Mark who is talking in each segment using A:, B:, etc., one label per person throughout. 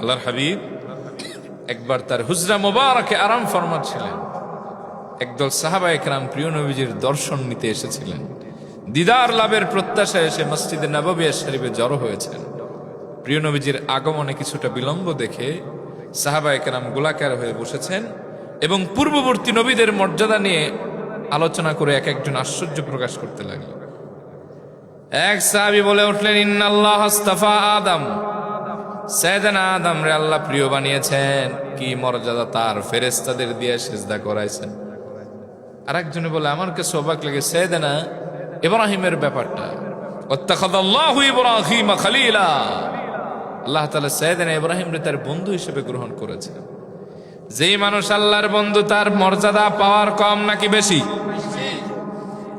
A: আল্লাহর হাবিব একবার তার হুজরা মোবারকে আরাম ফরমাচ্ছিলেন। একদল সাহাবায়ে কেরাম প্রিয় নবীজির দর্শন নিতে এসেছিলেন। দিদার লাভের প্রত্যাশায় এসে মসজিদে নববী শরীফে জড়ো হয়েছেন। প্রিয় নবীজির আগমনে কিছুটা বিলম্ব দেখে সাহাবায়ে কেরাম গোলাকার হয়ে বসেছেন এবং পূর্ববর্তী নবীদের মর্যাদা নিয়ে আলোচনা করে এক একজন আশ্চর্য প্রকাশ করতে লাগলেন। এক সাহাবী বলে উঠলেন, ইন্নাল্লাহ আস্তাফা আদম, সাইয়েদনা আদম রে আল্লাহ প্রিয় বানিয়েছেন, কি মর্যাদা তার, ফেরেশতাদের দিয়ে সিজদা করাইছেন। আরেকজনে বলে, আমার কাছে অবাক লাগে সাইয়েদনা ইব্রাহিমের ব্যাপারটা, ওয়াত্তাখাযাল্লাহু ইব্রাহিমা খলিলা, আল্লাহ তাআলা সাইয়েদনা ইব্রাহিমকে তার বন্ধু হিসেবে গ্রহণ করেছেন। যেই মানুষ আল্লাহর বন্ধু তার মর্যাদা পাওয়ার কম নাকি বেশি?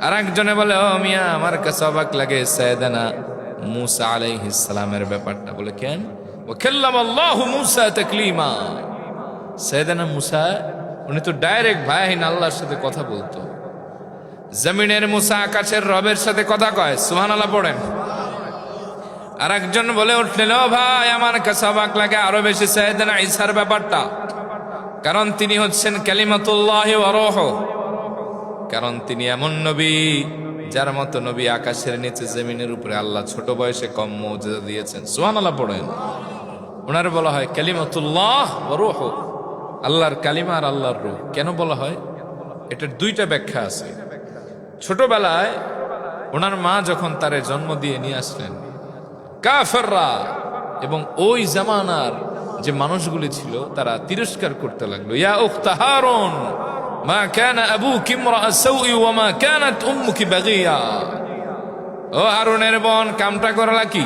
A: আরেকজনে বলে, ও মিয়া আমার কাছে অবাক লাগে সাইয়েদনা মূসা আলাইহিস সালামের ব্যাপারটা। বলে কেন? ওয়া কাল্লামাল্লাহু মূসা তাকলিমা, সাইয়েদনা মূসা উনি তো ডাইরেক্ট ভাইহীন আল্লাহর সাথে কথা বলতো। জমিনের মূসা আকাশের রবের সাথে কথা কয়, সুবহানাল্লাহ পড়েন। আরেকজন বলে উঠলেন, ও ভাই আমার কাছে অবাক লাগে আরো বেশি সাইয়েদনা ঈসার ব্যাপারটা, কারণ তিনি হচ্ছেন কালিমাতুল্লাহ ওয়া রূহ, কারণ তিনি এমন নবী যার মতো নবী আকাশের নিচে জমিনের উপরে আল্লাহ ছোট বয়সে কম মুজিজা দিয়েছেন। সুবহানাল্লাহ পড়েন। ওনার বলা হয় কালিমাতুল্লাহ ওয়া রূহ, আল্লাহর কালিমা আর আল্লাহর রূহ। কেন বলা হয়? এটার দুইটা ব্যাখ্যা আছে। ছোটবেলায় ওনার মা যখন তারে জন্ম দিয়ে নিয়ে আসলেন, কাফেররা এবং ওই জামানার যে মানুষগুলি ছিল তারা তিরস্কার করতে লাগলো, ইয়া উখতা হারুন মা কানা আবুকি ইমরাআ সাউই ওয়া মা কানাত উম্মুকি বাগিয়া, ও হারুনের বোন কামটা করলা কি?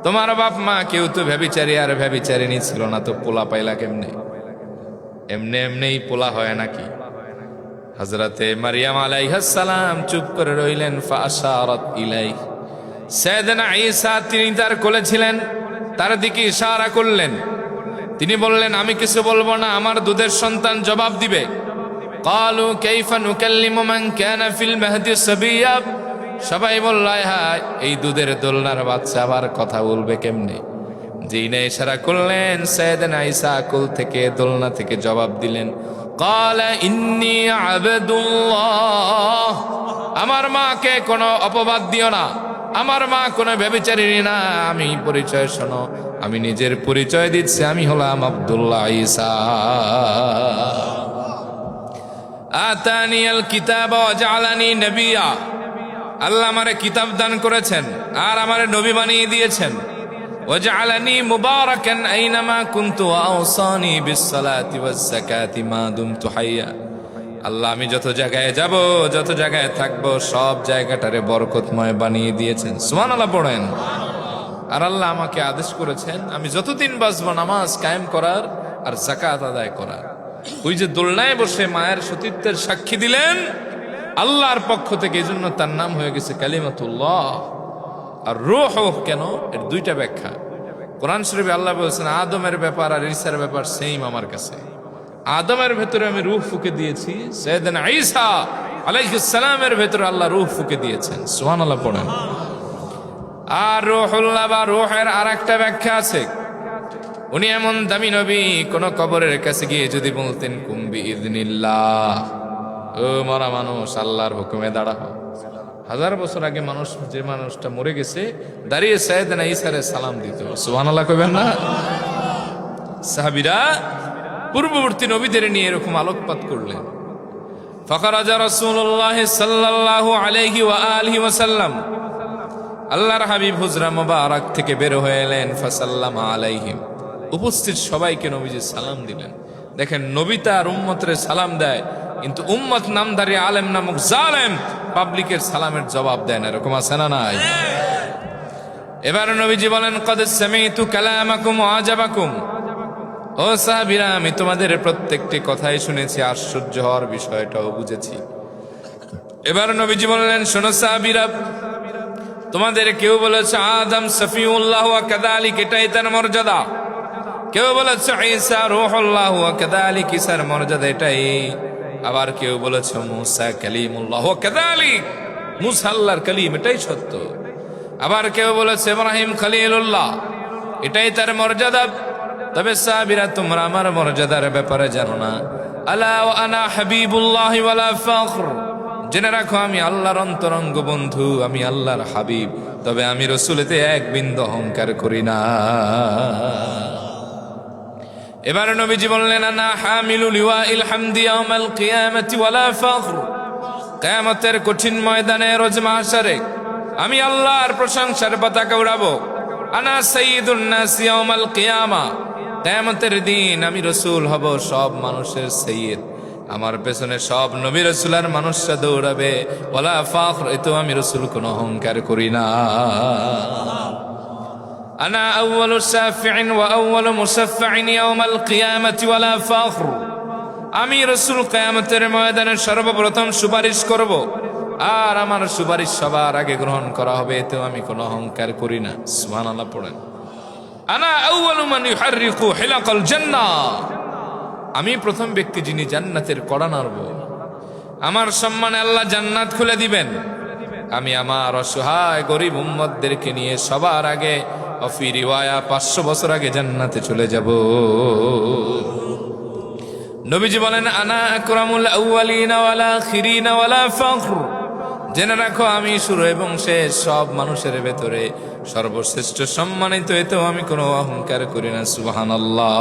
A: তোমার বাপ মা কেউ তো ব্যভিচারী আর ব্যভিচারিণী ছিল না, তো পোলা পাইলা কেমনে? এমনি এমনিই পোলা হয় নাকি? হযরতে মারিয়াম আলাইহিস সালাম চুপ করে রইলেন। ফাআশারাত ইলাইহি, সাইয়েদনা ঈসা তিনি তার কোলে ছিলেন, তার দিকে ইশারা করলেন। তিনি বললেন, আমি কিছু বলবো না, আমার দুধের সন্তান জবাব দিবে। ক্বালু কাইফা নুকাল্লিমু মান কানা ফিল মাহদি সাবিয়্যা, সবাই বলল, হায় এই দুধের দোলনার বাচ্চা আবার কথা বলবে কেমনে? যেই না ইশারা করলেন, সাইয়েদনা ঈসা কোল থেকে দোলনা থেকে জবাব দিলেন, ক্বালা ইন্নী আবদুল্লাহ, আমার মাকে কোনো অপবাদ দিও না, আমার মা কোনো ব্যভিচারিণী না। আমি পরিচয় শোনো, আমি নিজের পরিচয় দিচ্ছি, আমি হলাম আব্দুল্লাহ ঈসা। আতানিয়াল কিতাব ওয়া জাআলানি নবিয়্যা, আল্লাহ আমারে কিতাব দান করেছেন আর আমারে নবী বানিয়ে দিয়েছেন। ওয়া জাআলানি মুবারাকান আইনামা কুনতু ওয়া আওসানি বিস সালাতি ওয়াজ যাকাতি মা দুমতু হাইয়া, আল্লাহ আমি যত জায়গায় যাব, যত জায়গায় থাকবো, সব জায়গাটারে বরকতময় বানিয়ে দিয়েছেন। সুবহানাল্লাহ পড়েন। আর আল্লাহ আমাকে আদেশ করেছেন আমি যতদিন বাঁচবো নামাজ কায়েম করার আর যাকাত আদায় করার। ওই যে দোলনায় বসে মায়ের সতীত্বের সাক্ষী দিলেন আল্লাহর পক্ষ থেকে, এই জন্য তার নাম হয়ে গেছে কালিমাতুল্লাহ। আর রূহ কেন? এর দুইটা ব্যাখ্যা। কোরআন শরীফে আল্লাহ বলছেন, আদমের ব্যাপার আর ঈসার ব্যাপার সেম আমার কাছে। আদমের ভেতরে আমি রূহ ফুঁকে দিয়েছি, সাইয়েদনা ঈসা আলাইহিস সালামের ভেতরে আল্লাহ রূহ ফুঁকে দিয়েছেন। সুবহানাল্লাহ পড়েন। আর রূহুল্লাহ বা রূহের আরেকটা ব্যাখ্যা আছে, উনি এমন দামি নবী, কোন কবরের কাছে গিয়ে যদি বলতেন কুম বিইذনিল্লাহ, ও মরা মানুষ আল্লাহর হুকুমে দাঁড়াও, 1000 বছর আগে মানুষ, যে মানুষটা মরে গেছে, দাঁড়িয়ে সাইয়েদনা ঈসারে সালাম দিত। সুবহানাল্লাহ কইবেন না? সাহাবীরা পূর্ববর্তী নবীদের নিয়ে এরকম আলোকপাত করলেন। ফাখারাজা রাসূলুল্লাহ সাল্লাল্লাহু আলাইহি ওয়া আলিহি ওয়াসাল্লাম, আল্লাহর হাবিব হুজরা মুবারক থেকে বের হয়ে এলেন। ফাসাল্লামা আলাইহিম, উপস্থিত সবাইকে নবীজি সালাম দিলেন। দেখেন নবী তার উম্মতরে সালাম দেয়, কিন্তু উম্মত নামধারী আলেম নামক জালেম পাবলিকের সালামের জবাব দেয় না। এরকম আছে না নাই? এবার নবীজি বলেন, ক্বাদ সামি'তু কালামাকুম ওয়া আজাবাকুম, ও সাহাবীরা আমি তোমাদের প্রত্যেকটি কথাই শুনেছি, আশ্চর্য হওয়ার বিষয়টাও বুঝেছি। এবার নবীজি বললেন, শোনো সাহাবীরা, তোমাদের কেউ বলেছে আদম সফিউল্লাহ ওয়া কাযালিক, এটাই তার মর্যাদা। কেউ বলেছে ঈসা রূহুল্লাহ ওয়া কাযালিক, ঈসার মর্যাদা এটাই। আবার কেউ বলেছে মূসা কালিমুল্লাহ ওয়া কাযালিক, মূসা আল্লাহর কালিম, এটাই সত্য। আবার কেউ বলেছে ইব্রাহিম খলিলুল্লাহ, এটাই তার মর্যাদা। তবে সাহাবীরা তোমরা আমার মর্যাদার ব্যাপারে জানো না। আলা ওয়া আনা হাবিবুল্লাহি ওয়ালা ফখর, জেনে রাখো আমি আল্লাহর অন্তরঙ্গ বন্ধু, আমি আল্লাহর হাবিব, তবে আমি রসুলেতে এক বিন্দু অহংকার করি না। এবার নবীজি বললেন, আনা হামিলু লিওয়াইল হামদি ইয়াউমাল কিয়ামাতি ওয়ালা ফখর, কিয়ামতের কঠিন ময়দানে রোজ মাহশারে আমি আল্লাহর প্রশংসার পতাকা উড়াবো। আনা সাইয়্যিদুন নাস ইয়াউমাল কিয়ামা, কিয়ামতের দিন আমি রসুল হব সব মানুষের সাইয়্যিদ, আমার পেছনে সব নবী রাসূল আর মানুষরা দৌড়াবে। ওয়ালা ফখর, এতো আমি রসুল কোনো অহংকার করি না। আনা আউয়ালু শাফিইন ওয়া আউয়ালু মুশাফফিইন ইয়াউমাল কিয়ামাতি ওয়ালা ফখর, আমি রসুল কিয়ামতের ময়দানে সর্বপ্রথম সুপারিশ করব, আর আমার সুপারিশ সবার আগে গ্রহণ করা হবে, এতেও আমি কোনো অহংকার করি না। সুবহানাল্লাহ পড়েন। আনা আউয়ালু মান ইউহাররিকু হিলাকাল জান্নাহ, আমি প্রথম ব্যক্তি যিনি জান্নাতের কড়া নাড়ব। আমার সম্মানে আল্লাহ জান্নাত খুলে দিবেন, আমি আমার অসহায় গরিব উম্মতদেরকে নিয়ে সবার আগে, অফি রিওয়ায়া 500 বছর আগে জান্নাতে চলে যাব। নবীজি বলেন, আনা আকরামুল আউয়ালিনা ওয়াল আখিরিনা ওয়ালা ফখর, জেনে রাখো আমি শুরু এবং শেষ সব মানুষের ভেতরে সর্বশ্রেষ্ঠ সম্মানিত, এতেও আমি কোনো অহংকার করি না। সুবহানাল্লাহ।